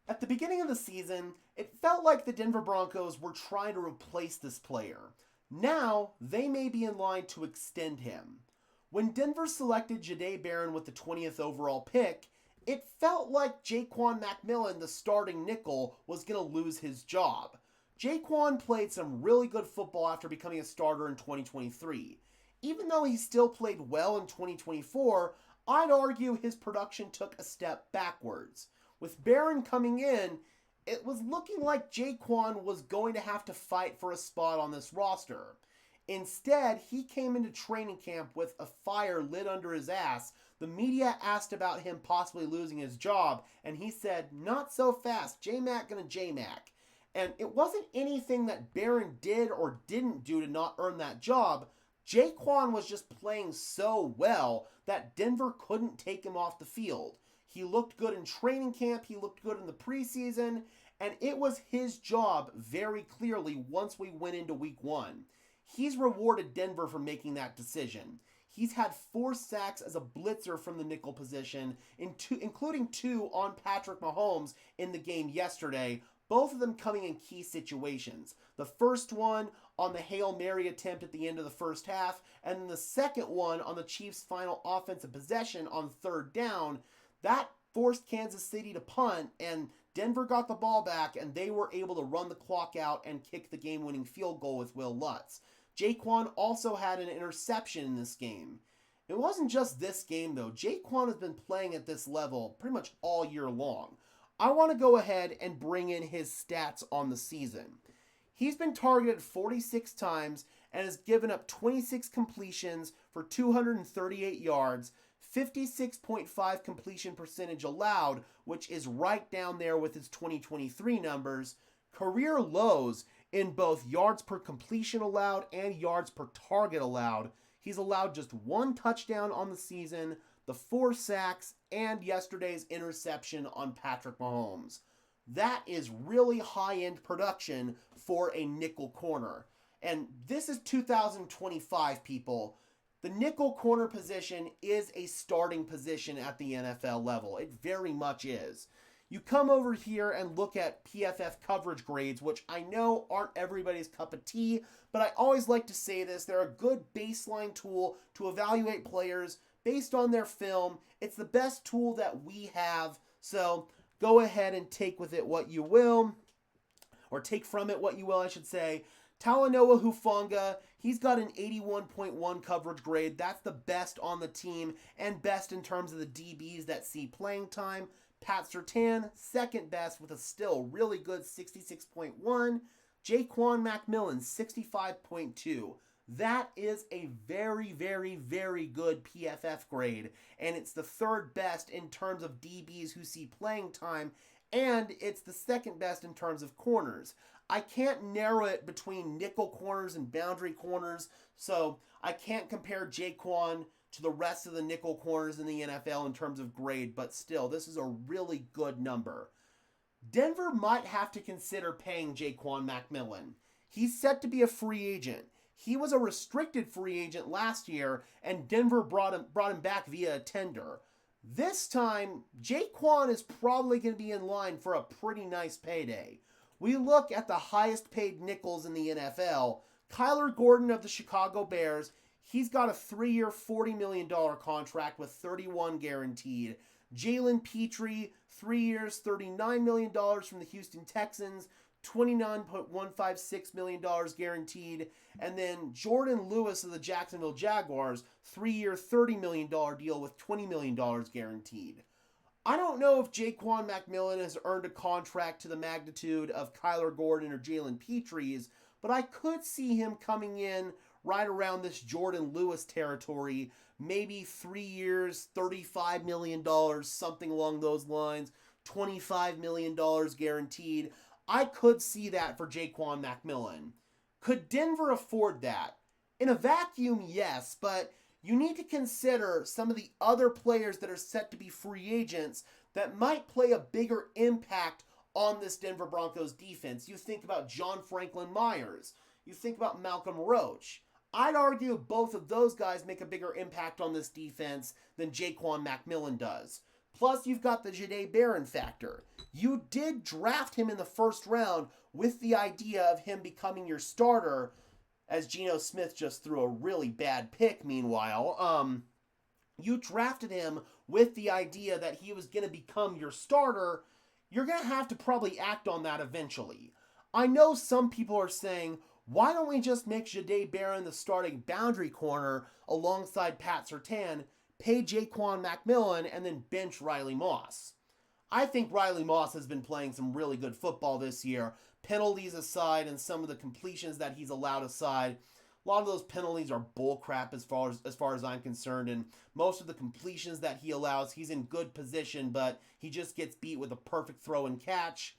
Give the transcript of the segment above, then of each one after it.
At the beginning of the season, it felt like the Denver Broncos were trying to replace this player. Now, they may be in line to extend him. When Denver selected Jahdae Barron with the 20th overall pick, it felt like Jaquan McMillan, the starting nickel, was going to lose his job. Jaquan played some really good football after becoming a starter in 2023. Even though he still played well in 2024, I'd argue his production took a step backwards. With Barron coming in, it was looking like Jaquan was going to have to fight for a spot on this roster. Instead, he came into training camp with a fire lit under his ass. The media asked about him possibly losing his job, and he said, "Not so fast, J-Mac gonna J-Mac." And it wasn't anything that Barron did or didn't do to not earn that job. Jaquan was just playing so well that Denver couldn't take him off the field. He looked good in training camp, he looked good in the preseason, and it was his job very clearly once we went into week one. He's rewarded Denver for making that decision. He's had 4 sacks as a blitzer from the nickel position, including 2 on Patrick Mahomes in the game yesterday, both of them coming in key situations. The first one on the Hail Mary attempt at the end of the first half, and then the second one on the Chiefs' final offensive possession on 3rd down. That forced Kansas City to punt, and Denver got the ball back, and they were able to run the clock out and kick the game-winning field goal with Will Lutz. Jaquan also had an interception in this game. It wasn't just this game, though. Jaquan has been playing at this level pretty much all year long. I want to go ahead and bring in his stats on the season. He's been targeted 46 times and has given up 26 completions for 238 yards, 56.5 completion percentage allowed, which is right down there with his 2023 numbers. Career lows in both yards per completion allowed and yards per target allowed. He's allowed just 1 touchdown on the season, the 4 sacks, and yesterday's interception on Patrick Mahomes. That is really high-end production for a nickel corner. And this is 2025, people. The nickel corner position is a starting position at the NFL level. It very much is. You come over here and look at PFF coverage grades, which I know aren't everybody's cup of tea, but I always like to say this. They're a good baseline tool to evaluate players based on their film. It's the best tool that we have, so go ahead and take with it what you will, or take from it what you will, I should say. Talanoa Hufanga, he's got an 81.1 coverage grade. That's the best on the team and best in terms of the DBs that see playing time. Pat Surtain, second best with a still really good 66.1. Jaquan McMillan, 65.2. That is a very, very, very good PFF grade, and it's the 3rd best in terms of DBs who see playing time, and it's the 2nd best in terms of corners. I can't narrow it between nickel corners and boundary corners, so I can't compare Jaquan to the rest of the nickel corners in the NFL in terms of grade, but still, this is a really good number. Denver might have to consider paying Jaquan McMillan. He's set to be a free agent. He was a restricted free agent last year, and Denver brought him back via a tender. This time, Jaquan is probably going to be in line for a pretty nice payday. We look at the highest paid nickels in the NFL. Kyler Gordon of the Chicago Bears, he's got a 3-year, $40 million contract with $31 guaranteed. Jalen Petrie, 3 years, $39 million from the Houston Texans, $29.156 million guaranteed. And then Jordan Lewis of the Jacksonville Jaguars, 3-year, $30 million deal with $20 million guaranteed. I don't know if Jaquan McMillan has earned a contract to the magnitude of Kyler Gordon or Jalen Petrie's, but I could see him coming in right around this Jordan Lewis territory, maybe 3 years, $35 million, something along those lines, $25 million guaranteed. I could see that for Jaquan McMillan. Could Denver afford that? In a vacuum, yes, but you need to consider some of the other players that are set to be free agents that might play a bigger impact on this Denver Broncos defense. You think about John Franklin Myers. You think about Malcolm Roach. I'd argue both of those guys make a bigger impact on this defense than Jaquan McMillan does. Plus, you've got the Jahdae Barron factor. You did draft him in the first round with the idea of him becoming your starter, as Geno Smith just threw a really bad pick, meanwhile. You drafted him with the idea that he was going to become your starter. You're going to have to probably act on that eventually. I know some people are saying, why don't we just make Jahdae Barron the starting boundary corner alongside Pat Surtain, pay Jaquan McMillan, and then bench Riley Moss? I think Riley Moss has been playing some really good football this year. Penalties aside and some of the completions that he's allowed aside, a lot of those penalties are bullcrap as far as I'm concerned, and most of the completions that he allows, he's in good position, but he just gets beat with a perfect throw and catch.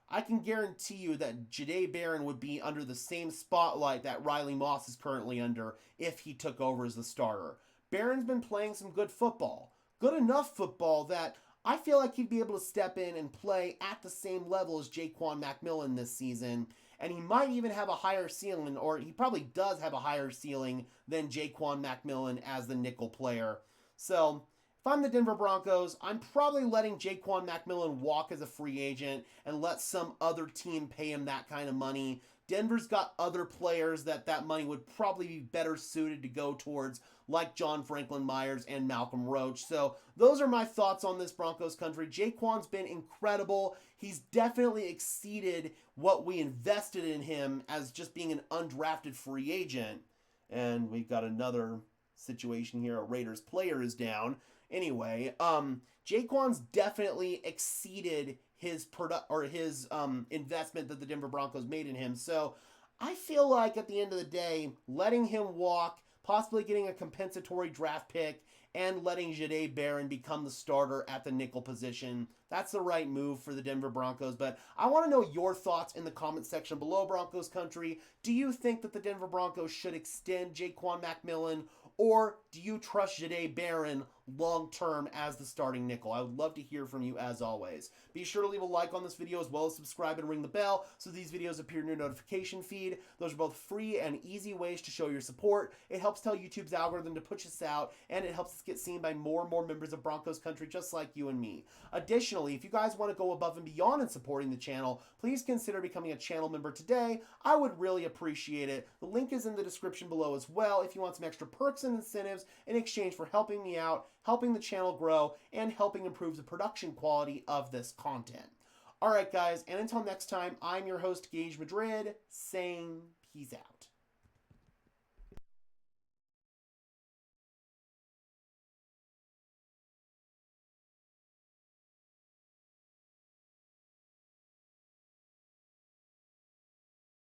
I can guarantee you that Jahdae Barron would be under the same spotlight that Riley Moss is currently under if he took over as the starter. Barron's been playing some good football. Good enough football that I feel like he'd be able to step in and play at the same level as Jaquan McMillan this season. And he might even have a higher ceiling, or he probably does have a higher ceiling than Jaquan McMillan as the nickel player. So, if I'm the Denver Broncos, I'm probably letting Jaquan McMillan walk as a free agent and let some other team pay him that kind of money. Denver's got other players that money would probably be better suited to go towards, like John Franklin Myers and Malcolm Roach. So those are my thoughts on this Broncos country. Jaquan's been incredible. He's definitely exceeded what we invested in him as just being an undrafted free agent. And we've got another situation here. A Raiders player is down. Anyway, Jaquan's definitely exceeded his investment that the Denver Broncos made in him. So I feel like at the end of the day, letting him walk, possibly getting a compensatory draft pick, and letting Jahdae Barron become the starter at the nickel position, that's the right move for the Denver Broncos. But I want to know your thoughts in the comment section below, Broncos country. Do you think that the Denver Broncos should extend Jaquan McMillan, or do you trust Jahdae Barron long-term as the starting nickel? I would love to hear from you as always. Be sure to leave a like on this video as well as subscribe and ring the bell so these videos appear in your notification feed. Those are both free and easy ways to show your support. It helps tell YouTube's algorithm to push us out, and it helps us get seen by more and more members of Broncos country just like you and me. Additionally, if you guys want to go above and beyond in supporting the channel, please consider becoming a channel member today. I would really appreciate it. The link is in the description below as well if you want some extra perks and incentives in exchange for helping me out, helping the channel grow, and helping improve the production quality of this content. Alright guys, and until next time, I'm your host Gage Madrid, saying peace out.